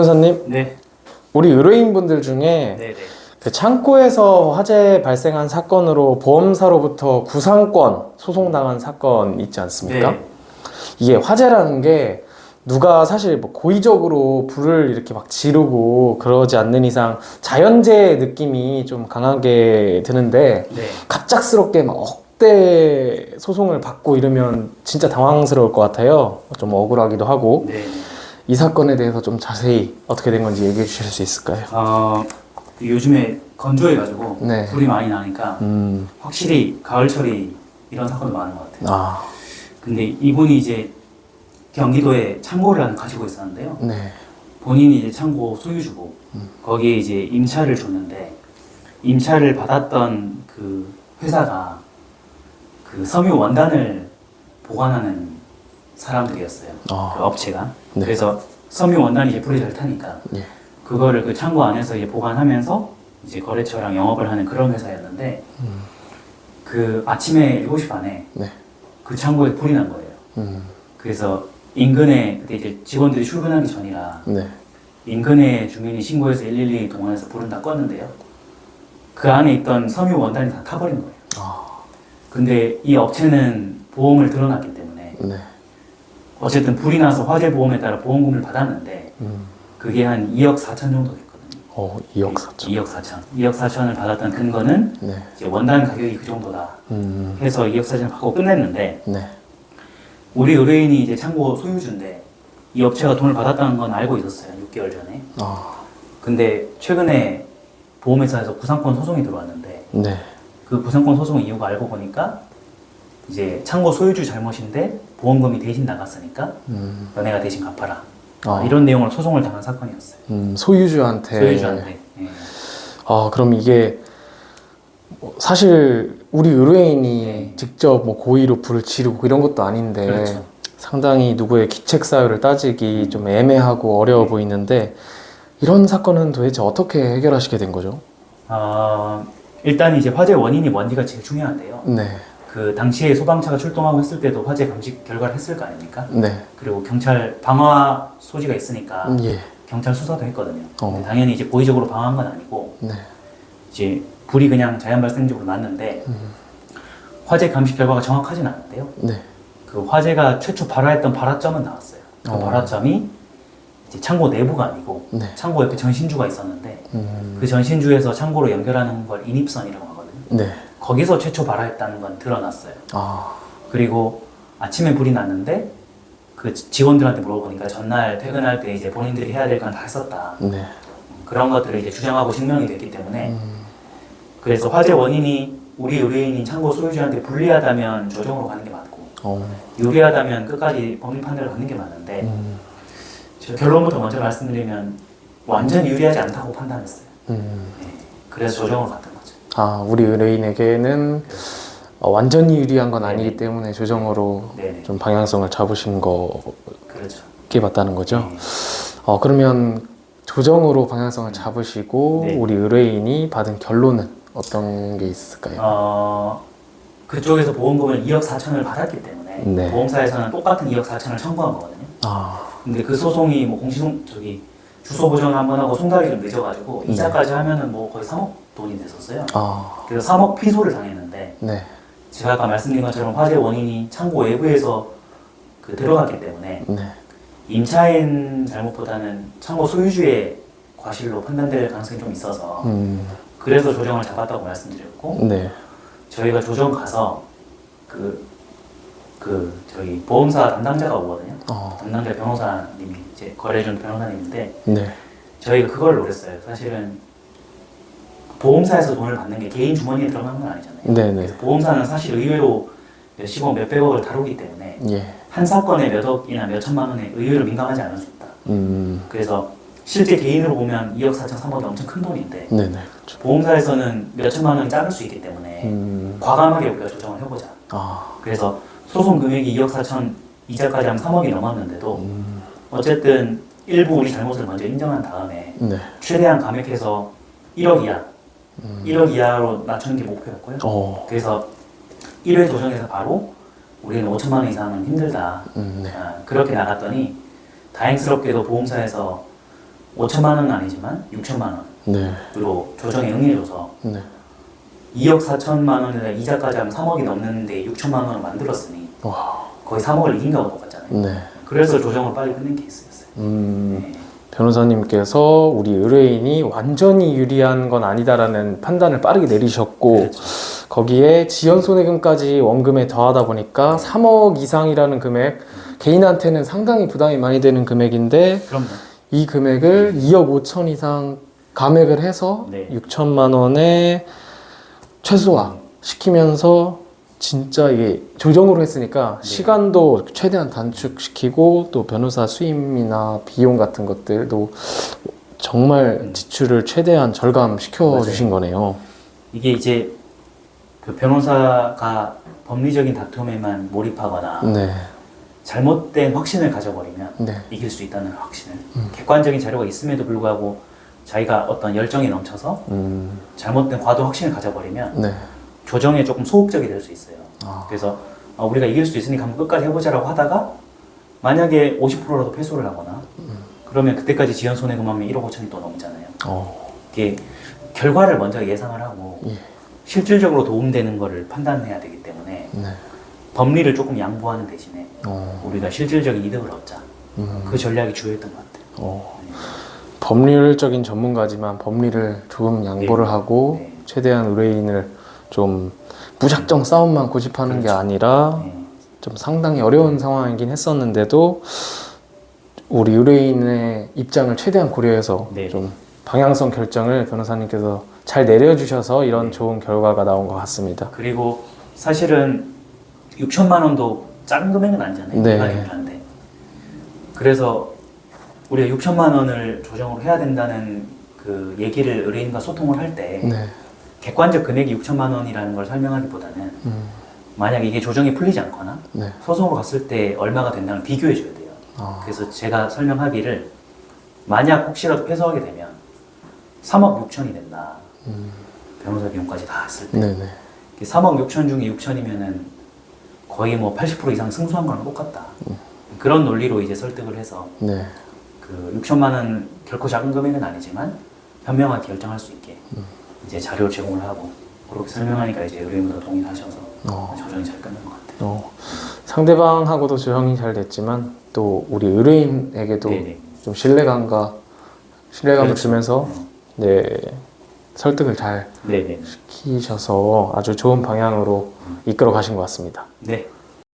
변호사님, 네, 우리 의뢰인분들 중에 네네. 그 창고에서 화재 발생한 사건으로 보험사로부터 구상권 소송당한 사건 있지 않습니까? 네, 이게 화재라는 게 누가 사실 뭐 고의적으로 불을 이렇게 막 지르고 그러지 않는 이상 자연재해 느낌이 좀 강하게 드는데 네. 갑작스럽게 막 억대 소송을 받고 이러면 진짜 당황스러울 것 같아요. 좀 억울하기도 하고. 네. 이 사건에 대해서 좀 자세히 어떻게 된 건지 얘기해 주실 수 있을까요? 요즘에 건조해가지고 네. 불이 많이 나니까 음, 확실히 가을철이 이런 사건도 많은 것 같아요. 아, 근데 이분이 이제 경기도에 창고를 하나 가지고 있었는데요. 네. 본인이 이제 창고 소유주고 거기에 이제 임차를 줬는데 임차를 받았던 그 회사가 그 섬유 원단을 보관하는 사람들이었어요. 아. 그 업체가. 네. 그래서 섬유 원단이 이제 불이 잘 타니까 예. 그거를 그 창고 안에서 이제 보관하면서 이제 거래처랑 영업을 하는 그런 회사였는데 그 아침에 7시 반에 네. 그 창고에 불이 난 거예요. 음, 그래서 인근에 그때 이제 직원들이 출근하기 전이라 네. 인근에 주민이 신고해서 112 동원해서 불은 다 껐는데요. 그 안에 있던 섬유 원단이 다 타버린 거예요. 아, 근데 이 업체는 보험을 들어놨기 때문에 네. 어쨌든 불이 나서 화재 보험에 따라 보험금을 받았는데 음, 그게 한 2억 4천 정도 됐거든요. 2억 4천. 2억 4천. 2억 4천을 받았던 근거는 네. 이제 원단 가격이 그 정도다 해서 2억 4천을 받고 끝냈는데 네. 우리 의뢰인이 이제 창고 소유주인데 이 업체가 돈을 받았다는 건 알고 있었어요. 6개월 전에. 아, 근데 최근에 보험회사에서 구상권 소송이 들어왔는데 네. 그 구상권 소송 이유가 알고 보니까 이제 창고 소유주 잘못인데 보험금이 대신 나갔으니까 너네가 대신 갚아라. 아. 이런 내용으로 소송을 당한 사건이었어요. 소유주한테. 소유주한테. 예. 그럼 이게 뭐 사실 우리 의뢰인이 네. 직접 뭐 고의로 불을 지르고 이런 것도 아닌데 그렇죠. 상당히 누구의 기책 사유를 따지기 좀 애매하고 어려워 보이는데 이런 사건은 도대체 어떻게 해결하시게 된 거죠? 일단 이제 화재 원인이 뭔지가 제일 중요한데요. 네. 그 당시에 소방차가 출동하고 했을 때도 화재 감식 결과를 했을 거 아닙니까? 네. 그리고 경찰 방화 소지가 있으니까 예. 경찰 수사도 했거든요. 어. 근데 당연히 이제 고의적으로 방화한 건 아니고 네. 이제 불이 그냥 자연 발생적으로 났는데 화재 감식 결과가 정확하진 않은데요. 네. 그 화재가 최초 발화했던 발화점은 나왔어요. 그 발화점이 이제 창고 내부가 아니고 네. 창고 옆에 전신주가 있었는데 그 전신주에서 창고로 연결하는 걸 인입선이라고 하거든요. 네. 거기서 최초 발화했다는 건 드러났어요. 아, 그리고 아침에 불이 났는데 그 직원들한테 물어보니까 전날 퇴근할 때 이제 본인들이 해야 될 건 다 했었다. 네. 그런 것들을 이제 주장하고 증명이 됐기 때문에 그래서 화재 원인이 우리 의뢰인인 창고 소유주한테 불리하다면 조정으로 가는 게 맞고 유리하다면 끝까지 법리 판단을 받는 게 맞는데 저 결론부터 먼저 말씀드리면 완전 유리하지 않다고 판단했어요. 네. 그래서 조정으로 갔던 거죠. 우리 의뢰인에게는 완전히 유리한 건 아니기 네네. 때문에 조정으로 네네. 좀 방향성을 잡으신 거게 그렇죠. 맞다는 거죠. 네. 그러면 조정으로 방향성을 잡으시고 네. 우리 의뢰인이 받은 결론은 어떤 게 있을까요? 그쪽에서 보험금을 2억 4천을 받았기 때문에 네. 보험사에서는 똑같은 2억 4천을 청구한 거거든요. 아, 근데 그 소송이 뭐 주소 보정 한번 하고 송달이 좀 늦어가지고 네. 이자까지 하면은 뭐 거의 3억 돈이 됐었어요. 아, 그래서 3억 피소를 당했는데 네. 제가 아까 말씀드린 것처럼 화재 원인이 창고 외부에서 그 들어갔기 때문에 네. 임차인 잘못보다는 창고 소유주의 과실로 판단될 가능성이 좀 있어서 그래서 조정을 잡았다고 말씀드렸고 네. 저희가 조정 가서 저희 보험사 담당자가 오거든요. 담당자 변호사님이 이제 거래해준 변호사님인데 네. 저희가 그걸 노렸어요. 사실은 보험사에서 돈을 받는 게 개인 주머니에 들어가는 건 아니잖아요. 네네. 그래서 보험사는 사실 의외로 몇십억, 몇백억을 다루기 때문에 예. 한 사건에 몇 억이나 몇 천만 원에 의외로 민감하지 않을 수 있다. 그래서 실제 개인으로 보면 2억 4천, 3억이 엄청 큰 돈인데 네네. 그렇죠. 보험사에서는 몇 천만 원이 작을 수 있기 때문에 과감하게 우리가 조정을 해보자. 그래서 소송 금액이 2억 4천 이자까지 하면 3억이 넘었는데도 어쨌든 일부 우리 잘못을 먼저 인정한 다음에 네. 최대한 감액해서 1억 이하 1억 이하로 낮추는 게 목표였고요. 그래서 1회 조정에서 바로 우리는 5천만 원 이상은 힘들다. 네. 그렇게 나갔더니 다행스럽게도 보험사에서 5천만 원은 아니지만 6천만 네. 원으로 조정에 응해줘서 네. 2억 4천만 원에다 이자까지 하면 3억이 넘는데 6천만 원을 만들었으니 와. 거의 3억을 이긴 거하고 똑같잖아요. 네. 그래서 조정을 빨리 끝낸 케이스였어요. 네. 변호사님께서 우리 의뢰인이 완전히 유리한 건 아니다라는 판단을 빠르게 내리셨고 그렇죠. 거기에 지연 손해금까지 원금에 더하다 보니까 3억 이상이라는 금액 개인한테는 상당히 부담이 많이 되는 금액인데 그럼요. 이 금액을 2억 5천 이상 감액을 해서 네. 6천만 원에 최소화 시키면서 진짜 이게 조정으로 했으니까 네. 시간도 최대한 단축시키고 또 변호사 수임이나 비용 같은 것들도 정말 지출을 최대한 절감시켜 맞아요. 주신 거네요. 이게 이제 그 변호사가 법리적인 다툼에만 몰입하거나 네. 잘못된 확신을 가져버리면 네. 이길 수 있다는 확신을 객관적인 자료가 있음에도 불구하고 자기가 어떤 열정에 넘쳐서 잘못된 과도 확신을 가져버리면 네. 조정에 조금 소극적이 될 수 있어요. 아. 그래서 우리가 이길 수 있으니까 한번 끝까지 해보자라고 하다가 만약에 50%라도 패소를 하거나 그러면 그때까지 지연 손해금하면 1억 5천이 또 넘잖아요. 이게 결과를 먼저 예상을 하고 예. 실질적으로 도움되는 거를 판단해야 되기 때문에 네. 법리를 조금 양보하는 대신에 어. 우리가 실질적인 이득을 얻자. 그 전략이 주요했던 것 같아요. 법률적인 전문가지만 법리를 조금 양보를 네. 하고 네. 최대한 의뢰인을 좀 무작정 싸움만 고집하는 게 그렇죠. 아니라 네. 좀 상당히 어려운 상황이긴 했었는데도 우리 의뢰인의 입장을 최대한 고려해서 네. 좀 방향성 결정을 변호사님께서 잘 내려주셔서 이런 네. 좋은 결과가 나온 것 같습니다. 그리고 사실은 6천만 원도 작은 금액은 아니잖아요. 네. 일반인한테. 그래서 우리가 6천만 원을 조정을 해야 된다는 그 얘기를 의뢰인과 소통을 할 때 네. 객관적 금액이 6천만 원이라는 걸 설명하기보다는 만약 이게 조정이 풀리지 않거나 네. 소송으로 갔을 때 얼마가 된다는 비교해 줘야 돼요. 아. 그래서 제가 설명하기를 만약 혹시라도 패소하게 되면 3억 6천이 된다. 변호사 비용까지 다 했을 때 네네. 3억 6천 중에 6천이면은 거의 뭐 80% 이상 승소한 거랑 똑같다. 그런 논리로 이제 설득을 해서 네. 그 6천만 원 결코 작은 금액은 아니지만 현명하게 결정할 수 있게 이제 자료를 제공을 하고 그렇게 설명하니까 이제 의뢰인분도 동의하셔서 조정이 잘 끝난 것 같아요. 상대방하고도 조정이 잘 됐지만 또 우리 의뢰인에게도 네네. 좀 신뢰감을 그렇죠. 주면서 네, 설득을 잘 네네. 시키셔서 아주 좋은 방향으로 이끌어 가신 것 같습니다. 네.